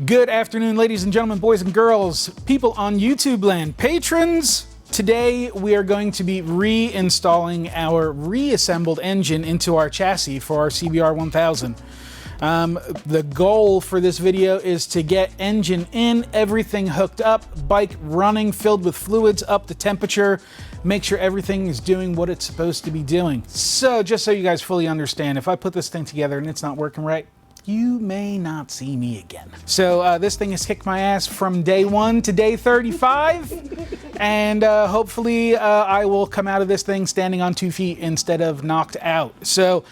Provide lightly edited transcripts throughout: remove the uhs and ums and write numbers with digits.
Good afternoon, ladies and gentlemen, boys and girls, people on YouTube land, patrons. Today we are going to be reinstalling our reassembled engine into our chassis for our CBR1000. The goal for this video is to get engine in, everything hooked up, bike running, filled with fluids, up to temperature, make sure everything is doing what it's supposed to be doing. So just so you guys fully understand, if I put this thing together and it's not working right, you may not see me again. So this thing has kicked my ass from day 1 to day 35. And hopefully I will come out of this thing standing on 2 feet instead of knocked out. So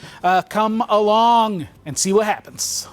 come along and see what happens.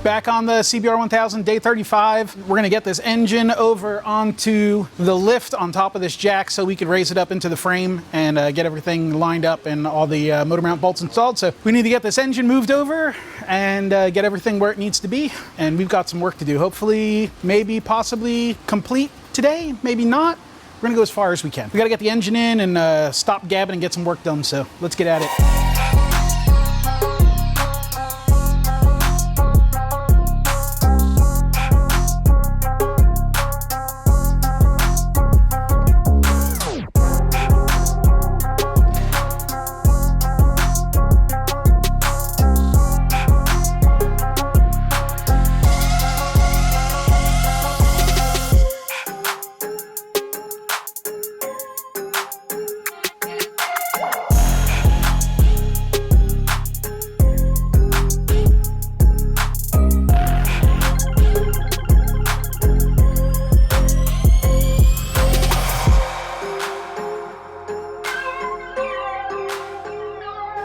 Back on the CBR1000, day 35. We're gonna get this engine over onto the lift on top of this jack so we can raise it up into the frame and get everything lined up and all the motor mount bolts installed. So we need to get this engine moved over and get everything where it needs to be. And we've got some work to do. Hopefully, maybe, possibly complete today, maybe not. We're gonna go as far as we can. We gotta get the engine in and stop gabbing and get some work done. So let's get at it.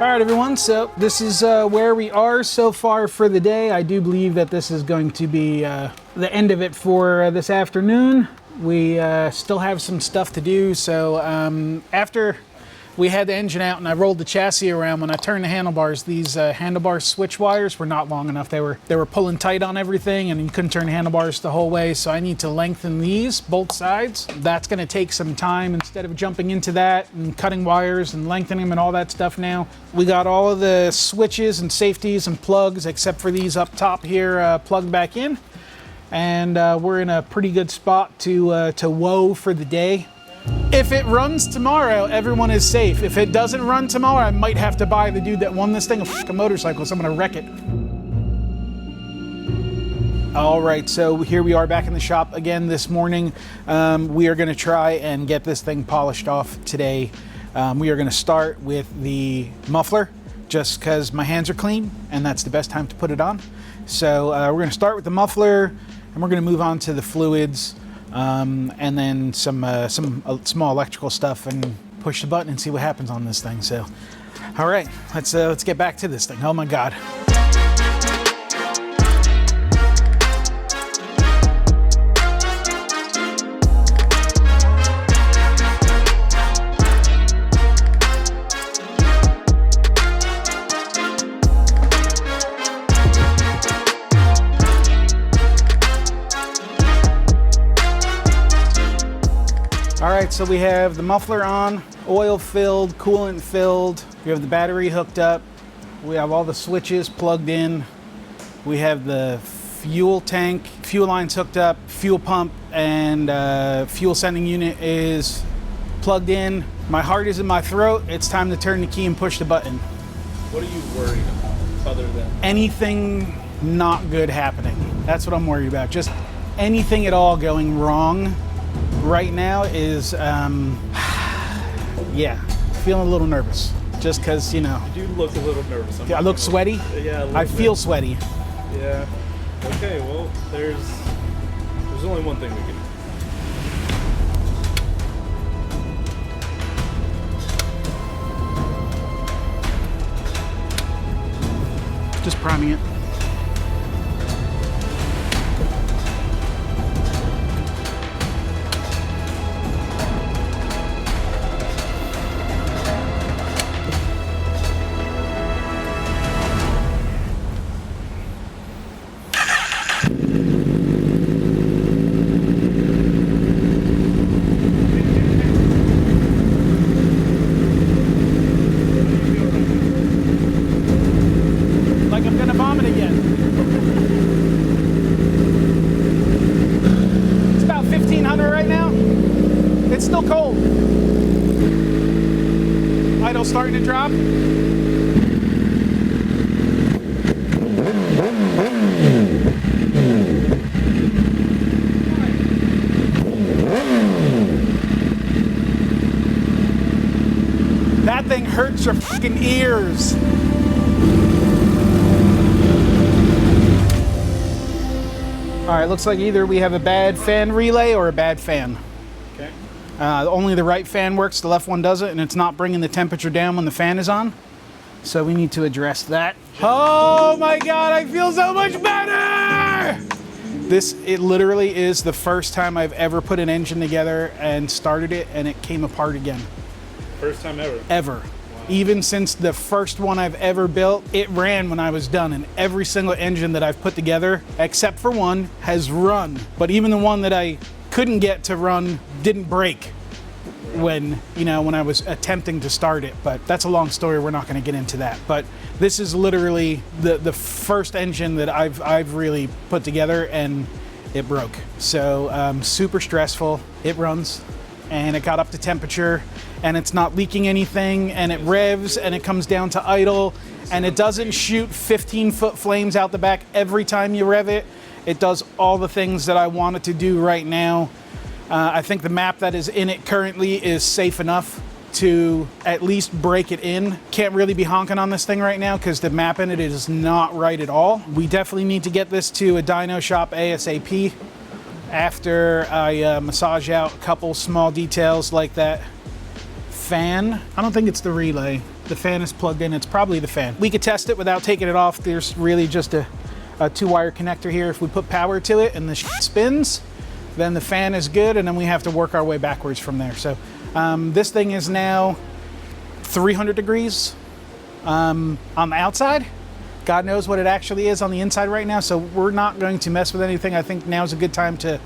All right, everyone, so this is where we are so far for the day. I do believe that this is going to be the end of it for this afternoon. We still have some stuff to do, so after we had the engine out and I rolled the chassis around, when I turned the handlebars, these handlebar switch wires were not long enough. They were pulling tight on everything and you couldn't turn the handlebars the whole way, so I need to lengthen these, both sides. That's gonna take some time. Instead of jumping into that and cutting wires and lengthening them and all that stuff now, we got all of the switches and safeties and plugs, except for these up top here, plugged back in. And we're in a pretty good spot to whoa for the day. If it runs tomorrow, everyone is safe. If it doesn't run tomorrow, I might have to buy the dude that won this thing a fucking motorcycle, so I'm gonna wreck it. All right, so here we are back in the shop again this morning. We are gonna try and get this thing polished off today. We are gonna start with the muffler, just because my hands are clean and that's the best time to put it on. So we're gonna start with the muffler and we're gonna move on to the fluids. And then some small electrical stuff and push the button and see what happens on this thing. So, all right, let's get back to this thing. Oh my God. All right, so we have the muffler on, oil filled, coolant filled. We have the battery hooked up. We have all the switches plugged in. We have the fuel tank, fuel lines hooked up, fuel pump, and fuel sending unit is plugged in. My heart is in my throat. It's time to turn the key and push the button. What are you worried about other than? Anything not good happening. That's what I'm worried about. Just anything at all going wrong. Right now is, yeah, feeling a little nervous. Just because, you know. You do look a little nervous. I look sweaty? Yeah, I feel sweaty. Yeah. Okay, well, there's only one thing we can do. Just priming it. little cold. Idle starting to drop. That thing hurts your fucking ears. All right, looks like either we have a bad fan relay or a bad fan. Okay. Only the right fan works, the left one doesn't, and it's not bringing the temperature down when the fan is on. So we need to address that. Oh my God, I feel so much better! It literally is the first time I've ever put an engine together and started it and it came apart again. First time ever? Ever. Even since the first one I've ever built, it ran when I was done, and every single engine that I've put together, except for one, has run. But even the one that I couldn't get to run didn't break when I was attempting to start it. But that's a long story, we're not gonna get into that. But this is literally the first engine that I've really put together and it broke. So super stressful. It runs and it got up to temperature and it's not leaking anything, and it revs and it comes down to idle, and it doesn't shoot 15-foot flames out the back every time you rev it. It does all the things that I want it to do right now. I think the map that is in it currently is safe enough to at least break it in. Can't really be honking on this thing right now because the map in it is not right at all. We definitely need to get this to a dyno shop ASAP after I massage out a couple small details like that fan. I don't think it's the relay. The fan is plugged in. It's probably the fan. We could test it without taking it off. There's really just a 2-wire connector here. If we put power to it and the spins, then the fan is good, and then we have to work our way backwards from there. So this thing is now 300 degrees on the outside. God knows what it actually is on the inside right now, so we're not going to mess with anything. I think now's a good time to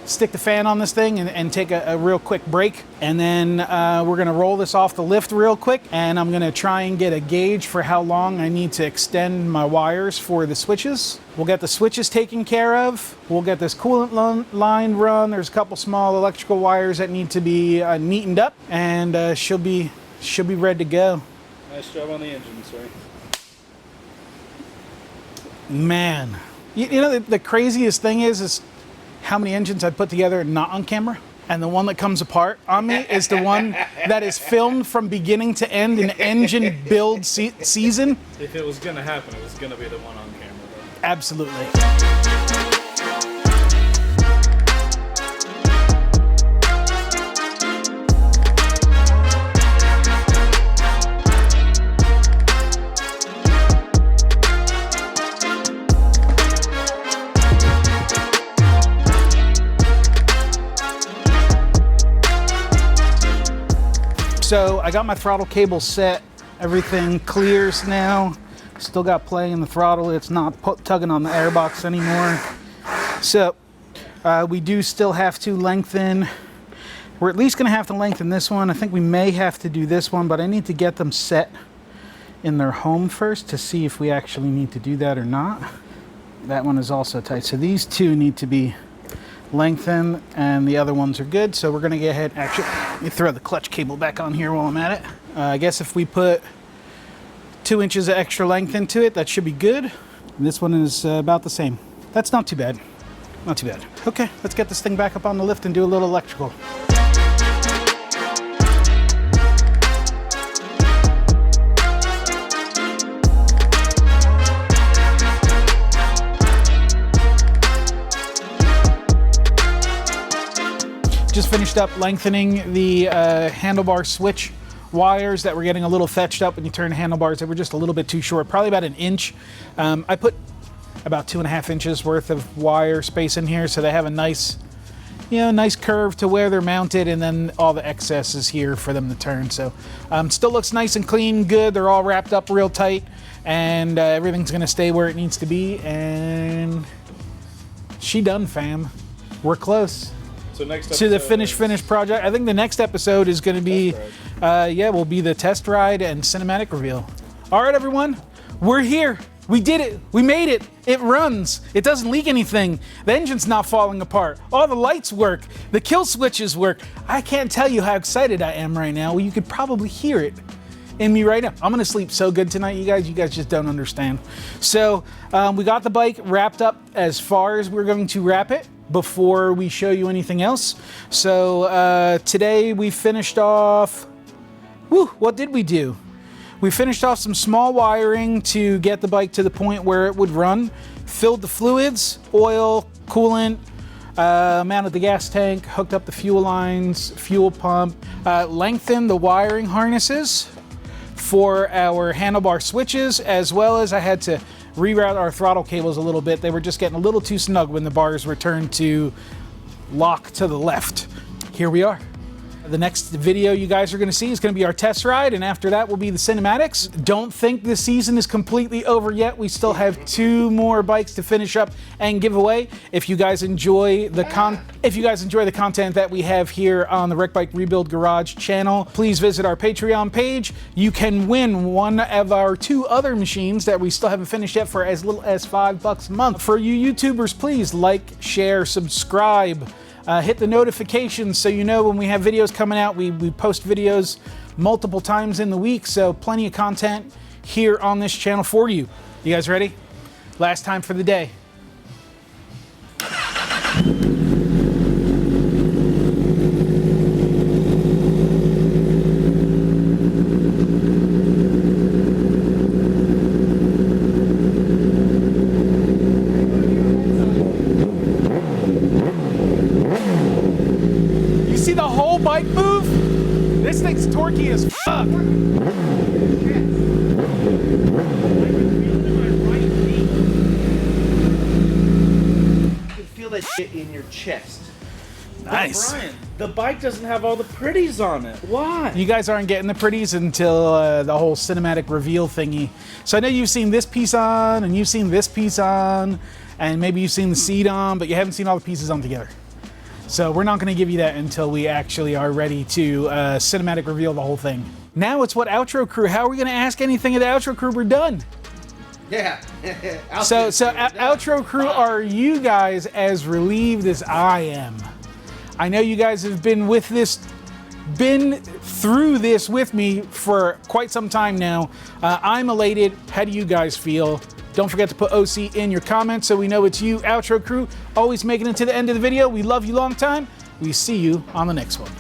stick the fan on this thing and take a real quick break. And then we're gonna roll this off the lift real quick, and I'm gonna try and get a gauge for how long I need to extend my wires for the switches. We'll get the switches taken care of. We'll get this coolant line run. There's a couple small electrical wires that need to be neatened up, and she'll be ready to go. Nice job on the engine, sir. Man, you know the craziest thing is how many engines I put together not on camera, and the one that comes apart on me is the one that is filmed from beginning to end in engine build season. If it was gonna happen, it was gonna be the one on camera, though. Absolutely. So I got my throttle cable set, everything clears now. Still got play in the throttle, it's not tugging on the airbox anymore. So we do still have to lengthen, we're at least gonna have to lengthen this one. I think we may have to do this one, but I need to get them set in their home first to see if we actually need to do that or not. That one is also tight. So these two need to be lengthened and the other ones are good. So we're gonna go ahead, actually, let me throw the clutch cable back on here while I'm at it. I guess if we put 2 inches of extra length into it, that should be good. And this one is about the same. That's not too bad. Not too bad. Okay, let's get this thing back up on the lift and do a little electrical. Just finished up lengthening the handlebar switch wires that were getting a little fetched up when you turn the handlebars. They were just a little bit too short, probably about 1 inch. I put about 2.5 inches worth of wire space in here, so they have a nice, nice curve to where they're mounted, and then all the excess is here for them to turn. So still looks nice and clean, good. They're all wrapped up real tight, and everything's gonna stay where it needs to be. And she done, fam. We're close. So next to the finish project. I think the next episode is going to be, will be the test ride and cinematic reveal. All right, everyone, we're here. We did it. We made it. It runs. It doesn't leak anything. The engine's not falling apart. All the lights work. The kill switches work. I can't tell you how excited I am right now. Well, you could probably hear it in me right now. I'm gonna sleep so good tonight, you guys. You guys just don't understand. So we got the bike wrapped up as far as we're going to wrap it before we show you anything else. So today we finished off, what did we do? We finished off some small wiring to get the bike to the point where it would run, filled the fluids, oil, coolant, mounted the gas tank, hooked up the fuel lines, fuel pump, lengthened the wiring harnesses for our handlebar switches, as well as I had to reroute our throttle cables a little bit. They were just getting a little too snug when the bars were turned to lock to the left. Here we are. The next video you guys are going to see is going to be our test ride, and after that will be the cinematics. Don't think the season is completely over yet. We still have 2 more bikes to finish up and give away. If you guys enjoy the content that we have here on the Wreck Bike Rebuild Garage channel, please visit our Patreon page. You can win one of our 2 other machines that we still haven't finished yet for as little as $5 a month. For you YouTubers, please like, share, subscribe. Hit the notifications so you know when we have videos coming out. We post videos multiple times in the week, so plenty of content here on this channel for you. You guys ready? Last time for the day. Bike move? This thing's torquey as fuck. You can feel that shit in your chest. Nice. But Brian, the bike doesn't have all the pretties on it. Why? You guys aren't getting the pretties until the whole cinematic reveal thingy. So I know you've seen this piece on, and you've seen this piece on, and maybe you've seen the seat on, but you haven't seen all the pieces on together. So we're not going to give you that until we actually are ready to cinematic reveal the whole thing. Now it's what outro crew. How are we going to ask anything of the outro crew? We're done. Yeah. So outro crew, are you guys as relieved as I am? I know you guys have been through this with me for quite some time now. I'm elated. How do you guys feel? Don't forget to put OC in your comments so we know it's you, outro crew, always making it to the end of the video. We love you long time. We see you on the next one.